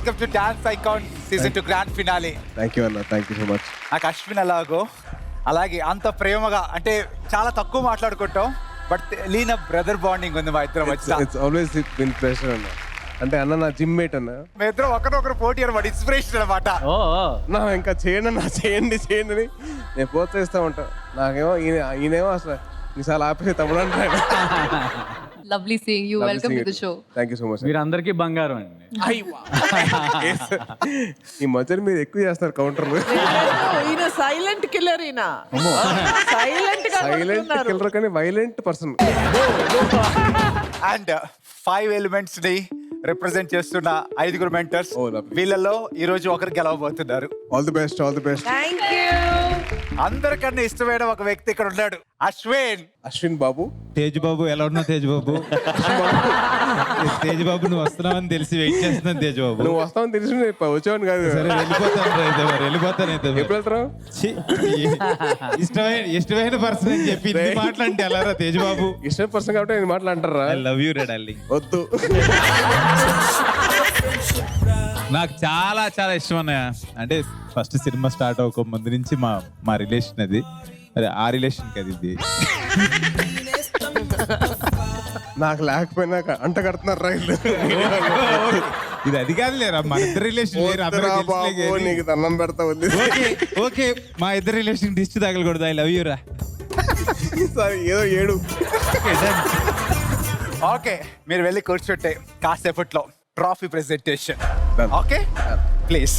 Welcome to dance icon season 2 grand finale. Thank you అన్న, thank you so much. నాకు అశ్విన్ అలాగో అలాగే అంత ప్రేమగా అంటే చాలా తక్కువ మాట్లాడుకుంటాం, బట్ లీన బ్రదర్ బాండింగ్ ఉంది మా ఇద్దరం మధ్య. ఇట్స్ ఆల్వేస్ బిన్ ప్రెషర్ అన్న. అంటే అన్న నా జిమ్ మేట్ అన్న. మీ ఇద్దరం ఒకరొకరు పోటీ అనమాట, ఇన్స్పిరేషన్ అనమాట. నా ఇంకా చేయండి అన్న, చేయండి చేయండి అని నేను ప్రోత్సహిస్తూ ఉంటా. నాకేమో ఈయనేమో అసలు ఈసారి ఆపేసి తమ్ముడు అంటాడు. Lovely seeing you. Welcome to the show. Thank you so much. మీరు అందరికీ బంగారం అండి. ఈ మధ్యన మీరు ఎక్కువ చేస్తారు కౌంటర్లు. ఈయన సైలెంట్ కిల్లర్, ఈయన సైలెంట్ సైలెంట్ కిల్లర్ కానీ వైలెంట్ పర్సన్. అండ్ 5 ఎలిమెంట్స్ ని రిప్రజెంట్ చేస్తున్న 5 మెంటర్స్. Oh, lovely. వీళ్ళలో ఈ రోజు ఒకరు గెలవబోతున్నారు. All the best, all the best. Thank you. అందరికన్నా ఇష్టమైన ఒక వ్యక్తి ఇక్కడ ఉన్నాడు, అశ్విన్. అశ్విన్ బాబు. తేజ్ బాబు ఎలా ఉన్నావు? తేజ్ బాబు, తేజ్ బాబు నువ్వు వస్తున్నావని తెలిసి వెయిట్ చేస్తున్నాను. తేజ్ బాబు నువ్వు వస్తావని తెలిసి వచ్చావని కాదు. సరే వెళ్ళిపోతాను అయితే, మరి వెళ్ళిపోతాను అయితే. ఎప్పుడు వెళ్తారు? ఛీ, ఇష్టమైన పర్సన్ అని చెప్పి ఇన్ని మాటలంటే ఎలారా తేజ్ బాబు? ఇష్టం పర్సన్ కాబట్టి నేను మాట్లాడంటారా? ఐ లవ్ యూ రే డార్లింగ్. వద్దు. నాకు చాలా చాలా ఇష్టం అన్నయ్య. అంటే ఫస్ట్ సినిమా స్టార్ట్ అవ్వక ముందు నుంచి మా రిలేషన్ అది. అరే ఆ రిలేషన్ కదా ఇది. నాకు లేకపోయినా అంట కడుతున్నారు రైలు. ఇది అది కాదు లేరా, మన ఇద్దరు రిలేషన్ వేరు. అందరూ వద్దురా తెలుసులే బాబు, కానీ. నీకు దండం పెడతా ఉంది. ఓకే ఓకే, మా ఇద్దరు రిలేషన్ దిష్టి తగలకూడదు. ఐ లవ్ యూ రా. సరే, ఏదో ఏడు. ఓకే, మీరు వెళ్ళి కూర్చుంటే కాసేపట్లో trophy presentation. Done. Okay please.